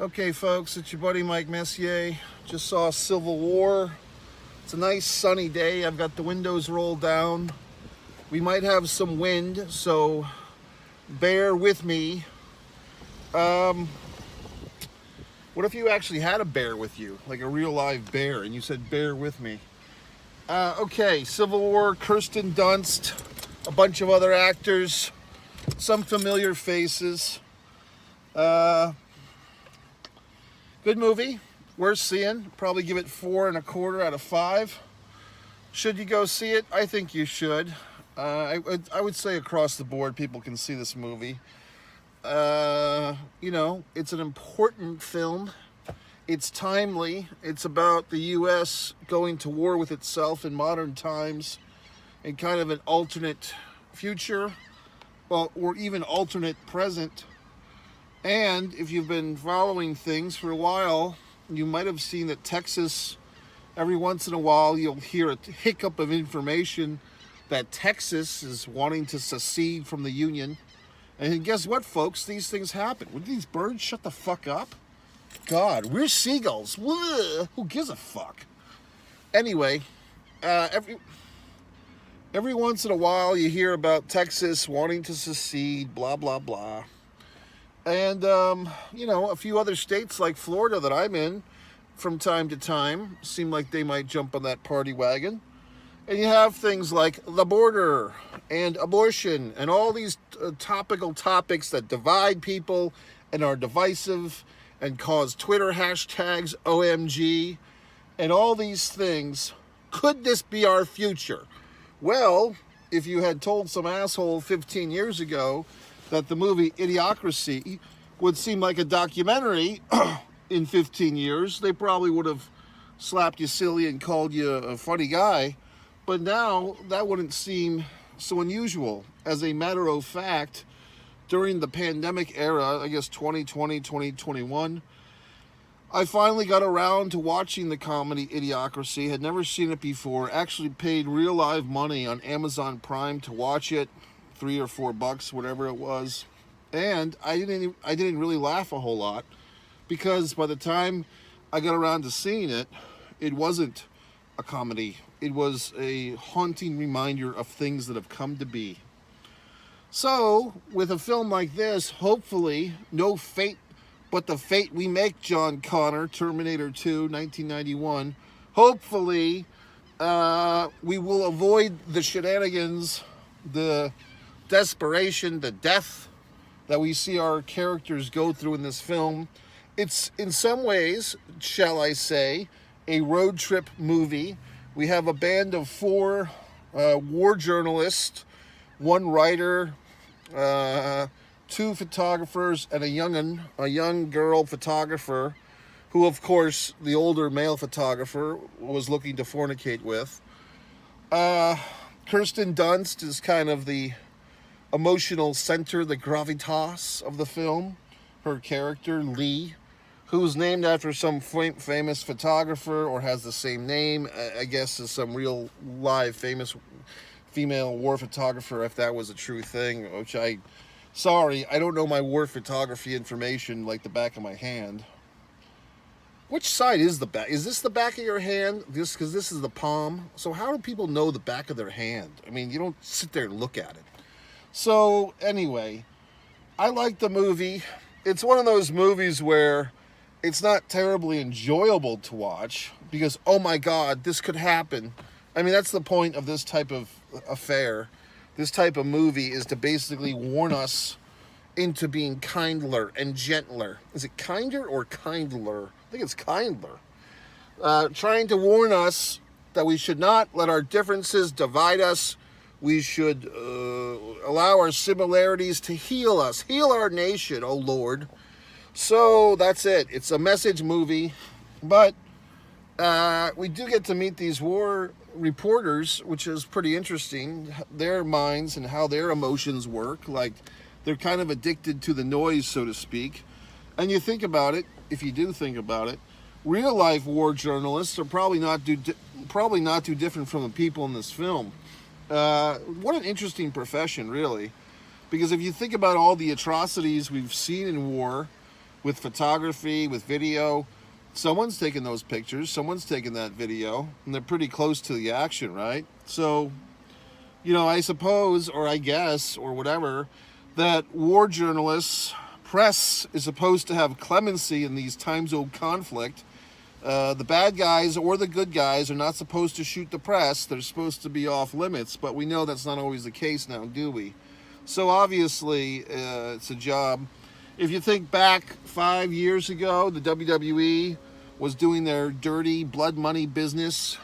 Okay, folks, it's your buddy Mike Messier. Just saw Civil War. It's a nice sunny day. I've got the windows rolled down. We might have some wind, so bear with me. What if you actually had a bear with you, like a real live bear, and you said, bear with me? Okay, Civil War, Kirsten Dunst, a bunch of other actors, some familiar faces. Good movie, worth seeing. Probably give it 4.25 out of 5. Should you go see it? I think you should. I would say across the board, people can see this movie. It's an important film. It's timely. It's about the U.S. going to war with itself in modern times, in kind of an alternate future, well, or even alternate present. And if you've been following things for a while, you might have seen that Texas, every once in a while, you'll hear a hiccup of information that Texas is wanting to secede from the Union. And guess what, folks? These things happen. Would these birds shut the fuck up? God, we're seagulls. Whoa, who gives a fuck? Anyway, every once in a while, you hear about Texas wanting to secede, blah, blah, blah. And, a few other states like Florida that I'm in from time to time seem like they might jump on that party wagon. And you have things like the border and abortion and all these topical topics that divide people and are divisive and cause Twitter hashtags, OMG, and all these things. Could this be our future? Well, if you had told some asshole 15 years ago that the movie Idiocracy would seem like a documentary in 15 years, they probably would have slapped you silly and called you a funny guy. But now that wouldn't seem so unusual. As a matter of fact, during the pandemic era, I guess 2020, 2021, I finally got around to watching the comedy Idiocracy. Had never seen it before. Actually paid real live money on Amazon Prime to watch it. $3 or $4, whatever it was. And I didn't really laugh a whole lot, because by the time I got around to seeing it, it wasn't a comedy. It was a haunting reminder of things that have come to be. So, with a film like this, hopefully, no fate but the fate we make, John Connor, Terminator 2, 1991. Hopefully, we will avoid the shenanigans, the desperation, the death that we see our characters go through in this film. It's, in some ways, shall I say, a road trip movie. We have a band of 4 war journalists, 1 writer, 2 photographers, and a young girl photographer, who, of course, the older male photographer was looking to fornicate with. Kirsten Dunst is kind of the emotional center, the gravitas of the film. Her character, Lee, who's named after some famous photographer, or has the same name, I guess, as some real live famous female war photographer, if that was a true thing, which sorry, I don't know my war photography information like the back of my hand. Which side is the back? Is this the back of your hand? Because this is the palm. So how do people know the back of their hand? I mean, you don't sit there and look at it. So anyway, I like the movie. It's one of those movies where it's not terribly enjoyable to watch because, oh my God, this could happen. I mean, that's the point of this type of affair. This type of movie is to basically warn us into being kindler and gentler. Is it kinder or kindler? I think it's kindler. Trying to warn us that we should not let our differences divide us. We should allow our similarities to heal us. Heal our nation, oh Lord. So that's it. It's a message movie. But we do get to meet these war reporters, which is pretty interesting. Their minds and how their emotions work. Like, they're kind of addicted to the noise, so to speak. And you think about it, if you do think about it, real life war journalists are probably not too different from the people in this film. What an interesting profession, really. Because if you think about all the atrocities we've seen in war, with photography, with video. Someone's taking those pictures, someone's taking that video, and they're pretty close to the action, right? So, I suppose, or I guess, or whatever, that war journalists, press is supposed to have clemency in these times of conflict. The bad guys or the good guys are not supposed to shoot the press. They're supposed to be off limits, but we know that's not always the case now, do we? So obviously, it's a job. If you think back 5 years ago, the WWE was doing their dirty blood money business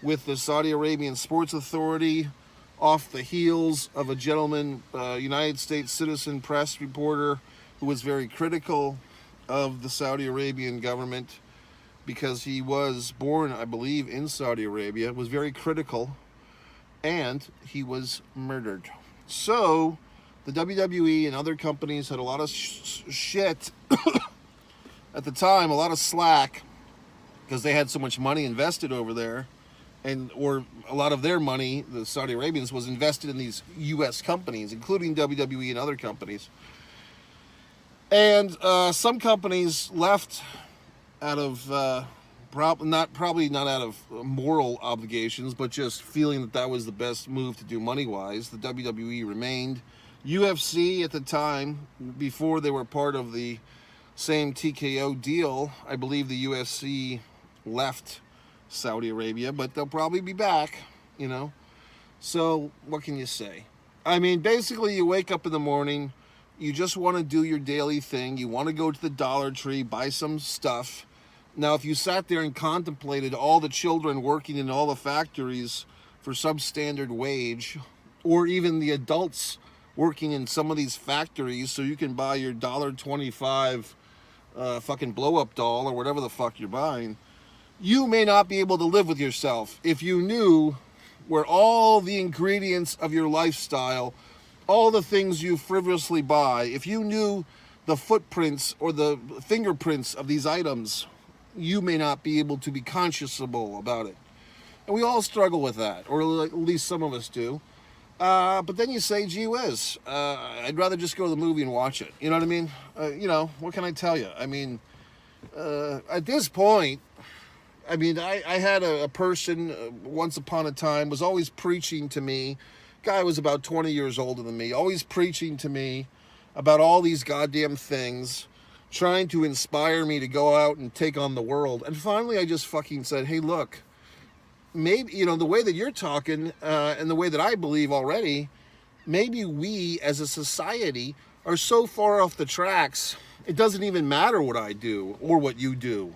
with the Saudi Arabian Sports Authority off the heels of a gentleman, United States citizen press reporter who was very critical of the Saudi Arabian government because he was born, I believe, in Saudi Arabia, was very critical, and he was murdered. So the WWE and other companies had a lot of shit at the time, a lot of slack, because they had so much money invested over there, or a lot of their money, the Saudi Arabians, was invested in these U.S. companies, including WWE and other companies. And some companies left out of probably not out of moral obligations, but just feeling that was the best move to do money-wise. The WWE remained. UFC at the time, before they were part of the same TKO deal, I believe the UFC left Saudi Arabia, but they'll probably be back, So what can you say? I mean, basically you wake up in the morning, you just want to do your daily thing, you want to go to the Dollar Tree, buy some stuff. Now, if you sat there and contemplated all the children working in all the factories for substandard wage, or even the adults working in some of these factories so you can buy your $1.25 fucking blow-up doll or whatever the fuck you're buying, you may not be able to live with yourself if you knew where all the ingredients of your lifestyle, all the things you frivolously buy, if you knew the footprints or the fingerprints of these items, you may not be able to be conscionable about it. And we all struggle with that, or at least some of us do. But then you say, gee whiz, I'd rather just go to the movie and watch it. You know what I mean? What can I tell you? I mean, at this point, I had a person once upon a time was always preaching to me. Guy was about 20 years older than me, always preaching to me about all these goddamn things, trying to inspire me to go out and take on the world. And finally, I just fucking said, hey, look, maybe, the way that you're talking and the way that I believe already, maybe we as a society are so far off the tracks, it doesn't even matter what I do or what you do.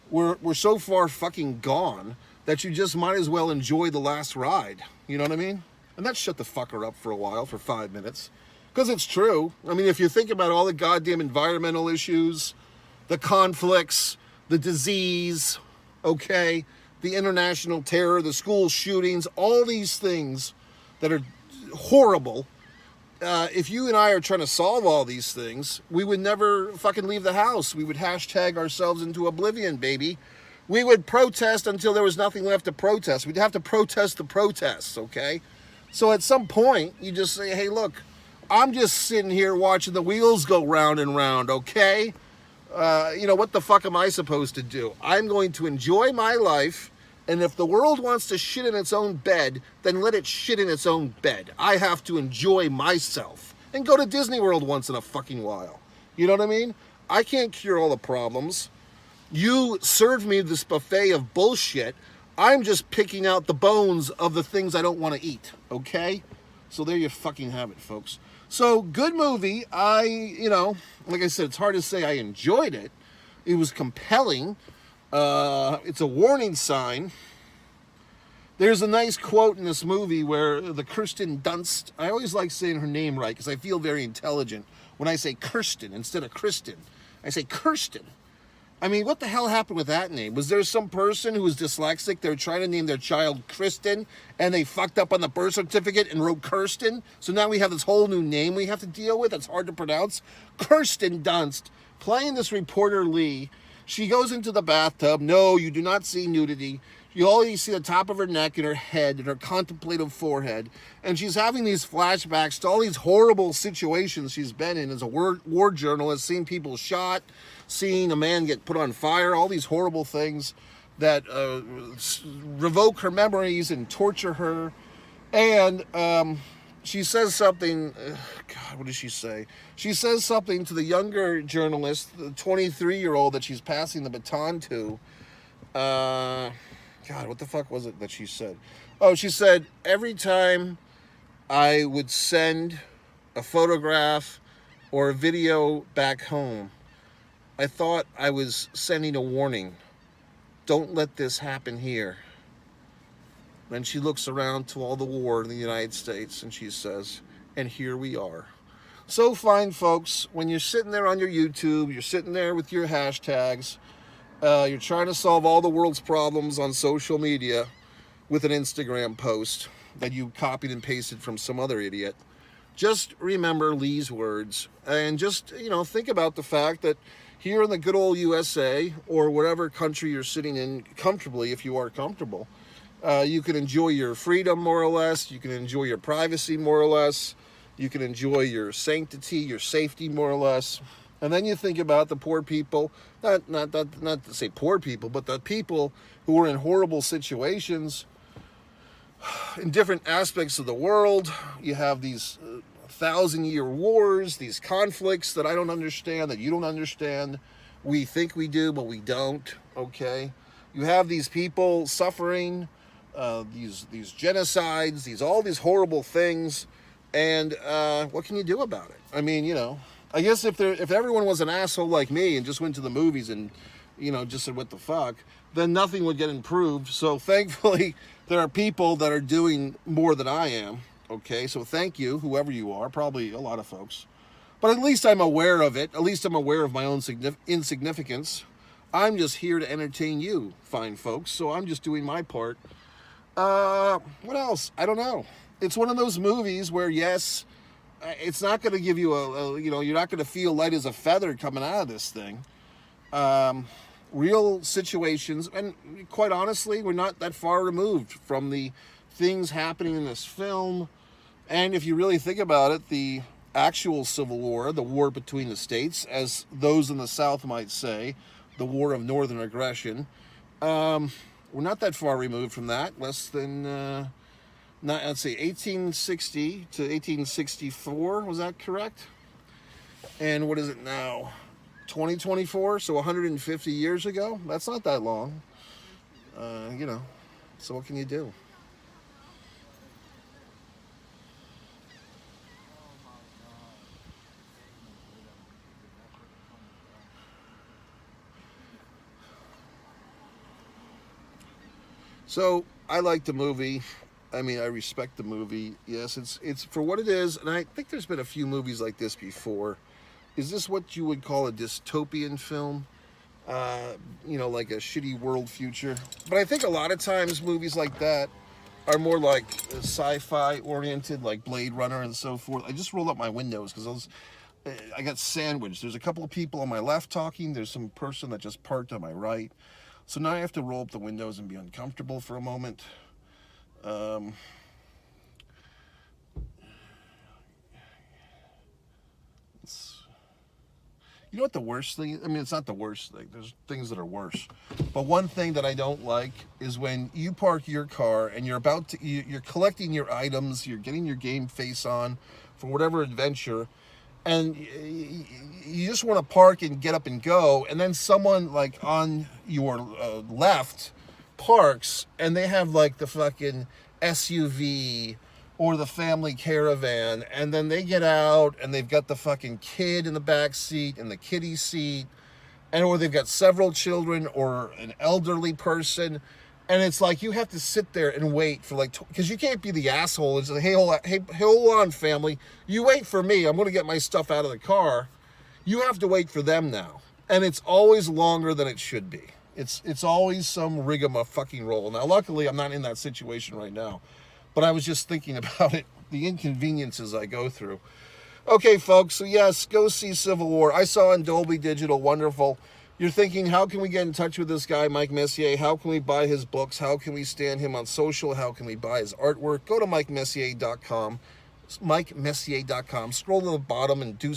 We're so far fucking gone that you just might as well enjoy the last ride. You know what I mean? And that shut the fucker up for a while, for 5 minutes. Because it's true. I mean, if you think about all the goddamn environmental issues, the conflicts, the disease, okay, the international terror, the school shootings, all these things that are horrible. If you and I are trying to solve all these things, we would never fucking leave the house. We would hashtag ourselves into oblivion, baby. We would protest until there was nothing left to protest. We'd have to protest the protests, okay? So at some point, you just say, hey, look, I'm just sitting here watching the wheels go round and round, okay? What the fuck am I supposed to do? I'm going to enjoy my life, and if the world wants to shit in its own bed, then let it shit in its own bed. I have to enjoy myself and go to Disney World once in a fucking while. You know what I mean? I can't cure all the problems. You served me this buffet of bullshit. I'm just picking out the bones of the things I don't want to eat, okay? So there you fucking have it, folks. So, good movie. Like I said, it's hard to say I enjoyed it. It was compelling. It's a warning sign. There's a nice quote in this movie where the Kirsten Dunst, I always like saying her name right because I feel very intelligent when I say Kirsten instead of Kristen. I say Kirsten. I mean, what the hell happened with that name? Was there some person who was dyslexic, they were trying to name their child Kristen, and they fucked up on the birth certificate and wrote Kirsten? So now we have this whole new name we have to deal with that's hard to pronounce. Kirsten Dunst, playing this reporter Lee. She goes into the bathtub. No, you do not see nudity. You only see the top of her neck and her head and her contemplative forehead. And she's having these flashbacks to all these horrible situations she's been in as a war journalist, seeing people shot, seeing a man get put on fire, all these horrible things that revoke her memories and torture her. And she says something, God, what does she say? She says something to the younger journalist, the 23-year-old that she's passing the baton to. God, what the fuck was it that she said? Oh, she said, every time I would send a photograph or a video back home, I thought I was sending a warning. Don't let this happen here. Then she looks around to all the war in the United States and she says, and here we are. So fine, folks, when you're sitting there on your YouTube, you're sitting there with your hashtags, you're trying to solve all the world's problems on social media with an Instagram post that you copied and pasted from some other idiot. Just remember Lee's words and just, think about the fact that here in the good old USA or whatever country you're sitting in comfortably, if you are comfortable, you can enjoy your freedom more or less. You can enjoy your privacy more or less. You can enjoy your sanctity, your safety more or less. And then you think about the poor people, not to say poor people, but the people who are in horrible situations in different aspects of the world. You have these 1,000-year wars, these conflicts that I don't understand, that you don't understand. We think we do, but we don't, okay? You have these people suffering, these genocides, all these horrible things, and what can you do about it? I mean, I guess if everyone was an asshole like me and just went to the movies and, just said, what the fuck, then nothing would get improved. So thankfully, there are people that are doing more than I am. Okay, so thank you, whoever you are, probably a lot of folks. But at least I'm aware of it. At least I'm aware of my own insignificance. I'm just here to entertain you, fine folks. So I'm just doing my part. What else? I don't know. It's one of those movies where, yes, it's not going to give you you're not going to feel light as a feather coming out of this thing. Real situations, and quite honestly, we're not that far removed from the things happening in this film. And if you really think about it, the actual Civil War, the war between the states, as those in the South might say, the war of northern aggression, we're not that far removed from that. Less than, let's see, 1860 to 1864, was that correct? And what is it now? 2024, so 150 years ago? That's not that long. So what can you do? So I like the movie. I mean, I respect the movie. Yes, it's for what it is, and I think there's been a few movies like this before. Is this what you would call a dystopian film? Like a shitty world future. But I think a lot of times movies like that are more like sci-fi oriented, like Blade Runner and so forth. I just rolled up my windows because I got sandwiched. There's a couple of people on my left talking. There's some person that just parked on my right. So now I have to roll up the windows and be uncomfortable for a moment. You know what the worst thing is? I mean, it's not the worst thing. There's things that are worse. But one thing that I don't like is when you park your car and you're you're collecting your items, you're getting your game face on for whatever adventure, and you just want to park and get up and go, and then someone like on your left parks and they have like the fucking SUV or the family caravan, and then they get out and they've got the fucking kid in the back seat and the kiddie seat, or they've got several children or an elderly person, and it's like you have to sit there and wait for because you can't be the asshole and say, hey, hold on, family, you wait for me, I'm going to get my stuff out of the car. You have to wait for them now, and it's always longer than it should be. It's always some rigmarole. Now, luckily, I'm not in that situation right now. But I was just thinking about it, the inconveniences I go through. Okay, folks, so yes, go see Civil War. I saw it in Dolby Digital, wonderful. You're thinking, how can we get in touch with this guy, Mike Messier? How can we buy his books? How can we stand him on social? How can we buy his artwork? Go to MikeMessier.com. MikeMessier.com. Scroll to the bottom and do